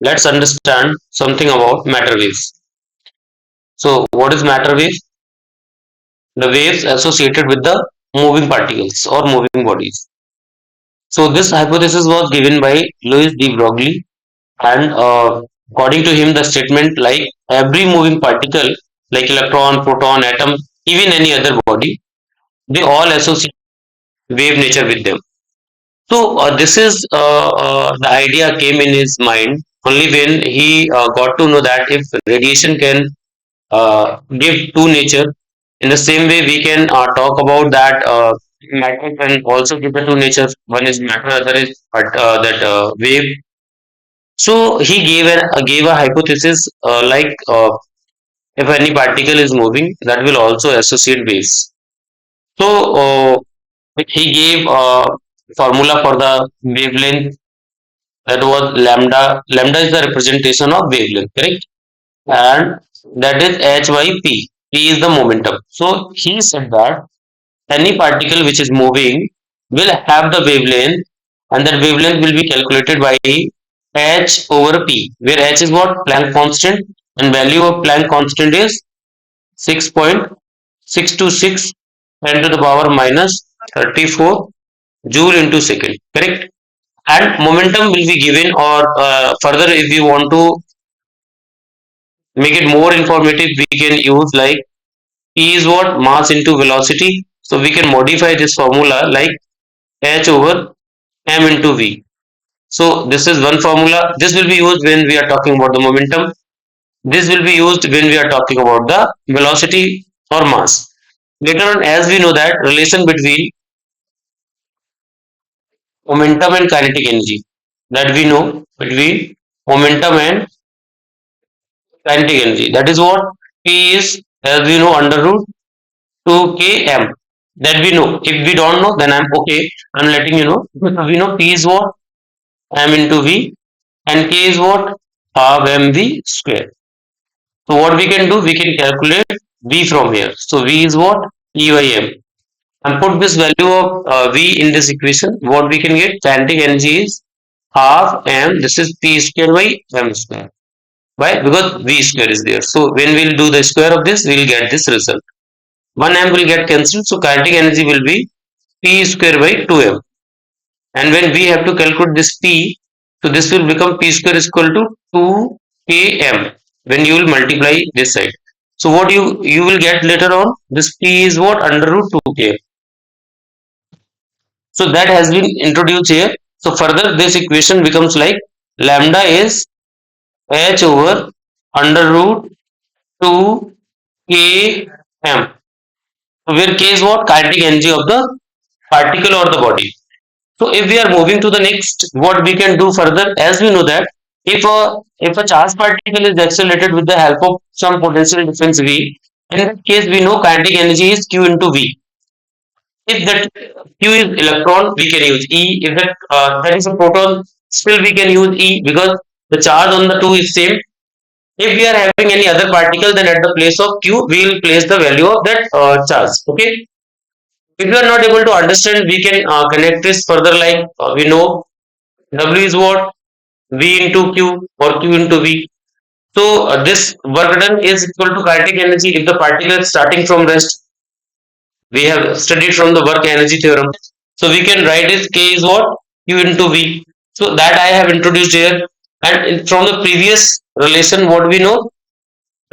let's understand something about matter waves. So, what is matter wave? The waves associated with the moving particles or moving bodies. So, this hypothesis was given by Louis de Broglie, and according to him, the statement like every moving particle, like electron, proton, atom, even any other body, they all associate wave nature with them. So, this is the idea came in his mind only when he got to know that if radiation can give two nature. In the same way, we can talk about that matter can also give the two nature. One is matter, other is that wave. So he gave a hypothesis like if any particle is moving, that will also associate waves. So he gave a formula for the wavelength that was lambda. Lambda is the representation of wavelength, correct? And that is h by p. P is the momentum. So he said that any particle which is moving will have the wavelength, and that wavelength will be calculated by h over p, where h is what? Planck constant, and value of Planck constant is 6.626 10 to the power minus 34 joule into second, correct? And momentum will be given, or further if we want to make it more informative, we can use like p is what? Mass into velocity. So we can modify this formula like h over m into v. So this is one formula. This will be used when we are talking about the momentum. This will be used when we are talking about the velocity or mass. Later on, as we know that relation between momentum and kinetic energy, that we know between momentum and kinetic energy. That is what P is, as we know, under root 2 km. That we know. If we don't know, then I'm okay. I'm letting you know. We know P is what? M into V, and K is what? Half mv square. So what we can do? We can calculate V from here. So V is what? E by m. And put this value of V in this equation. What we can get? Kinetic energy is half m. This is P square by m square. Why? Because V square is there. So when we'll do the square of this, we'll get this result. 1 m will get cancelled. So kinetic energy will be P square by 2m. And when we have to calculate this P, so this will become P square is equal to 2 km when you will multiply this side. So what you will get later on, this P is what? Under root 2 km. So that has been introduced here. So further this equation becomes like lambda is h over under root 2 km. So where k is what? Kinetic energy of the particle or the body. So if we are moving to the next, what we can do further, as we know that if a charged particle is accelerated with the help of some potential difference V, in that case we know kinetic energy is Q into V. If that Q is electron, we can use E. If that is a proton, still we can use E because the charge on the two is same. If we are having any other particle, then at the place of Q, we will place the value of that charge. Okay. If you are not able to understand, we can connect this further like we know W is what? V into Q or Q into V. So this work done is equal to kinetic energy if the particle is starting from rest. We have studied from the work energy theorem. So we can write this K is what? Q into V. So that I have introduced here. And from the previous relation, what we know,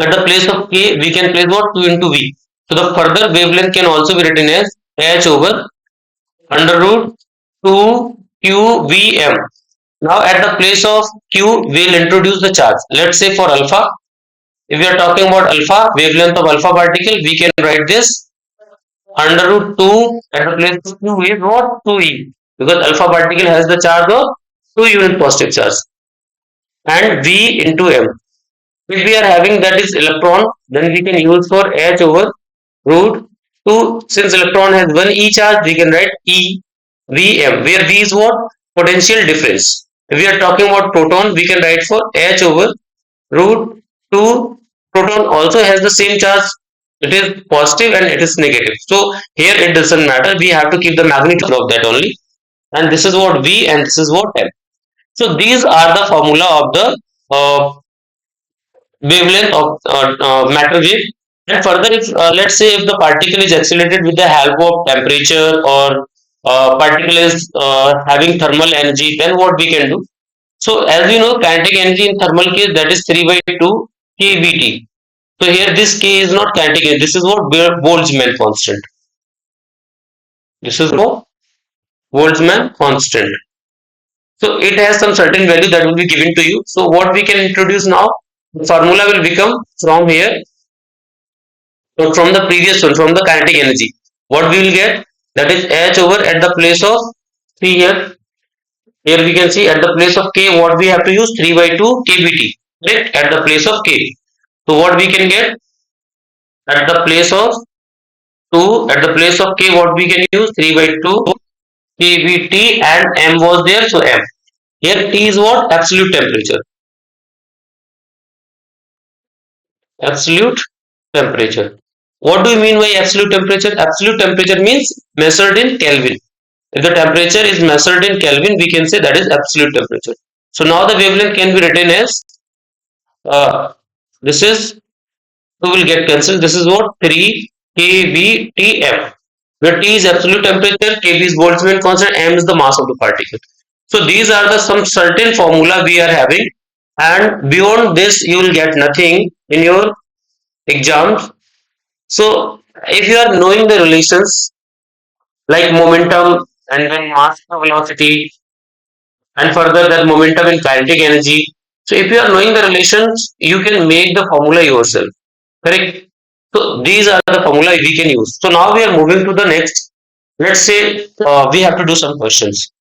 at the place of K, we can place what? Q into V. So the further wavelength can also be written as H over under root 2 QVM. Now at the place of Q, we will introduce the charge. Let's say for alpha, if we are talking about alpha, wavelength of alpha particle, we can write this under root 2 at the place of Q is what? 2e. Because alpha particle has the charge of 2 unit positive charge. And V into M. If we are having that is electron, then we can use for H over root 2. Since electron has one E charge, we can write E Vm, where V is what? Potential difference. If we are talking about proton, we can write for H over root 2. Proton also has the same charge. It is positive and it is negative. So here it doesn't matter. We have to keep the magnitude of that only. And this is what V and this is what M. So these are the formula of the uh, wavelength of matter wave. And further, if let's say if the particle is accelerated with the help of temperature, or particle is having thermal energy, then what we can do? So as we know, kinetic energy in thermal case, that is 3 by 2 kBT. So here this K is not kinetic energy. This is what Boltzmann constant. This is what Boltzmann constant. So it has some certain value that will be given to you. So what we can introduce now, the formula will become from here, so from the previous one, from the kinetic energy. What we will get, that is H over at the place of 3 here. Here we can see at the place of K, what we have to use, 3 by 2 kBT. Correct? At the place of K. So what we can get at the place of 2, at the place of K, what we can use, 3 by 2 kBT, and M was there, so M. Here T is what? Absolute temperature. Absolute temperature. What do you mean by absolute temperature? Absolute temperature means measured in Kelvin. If the temperature is measured in Kelvin, we can say that is absolute temperature. So now the wavelength can be written as this is, 2 will get cancelled. This is what? 3 kBTM, where T is absolute temperature, KB is Boltzmann constant, M is the mass of the particle. So these are the some certain formula we are having, and beyond this you will get nothing in your exams. So if you are knowing the relations like momentum and then mass velocity, and further that momentum and kinetic energy. So if you are knowing the relations, you can make the formula yourself. Correct? So these are the formula we can use. So now we are moving to the next. Let's say we have to do some questions.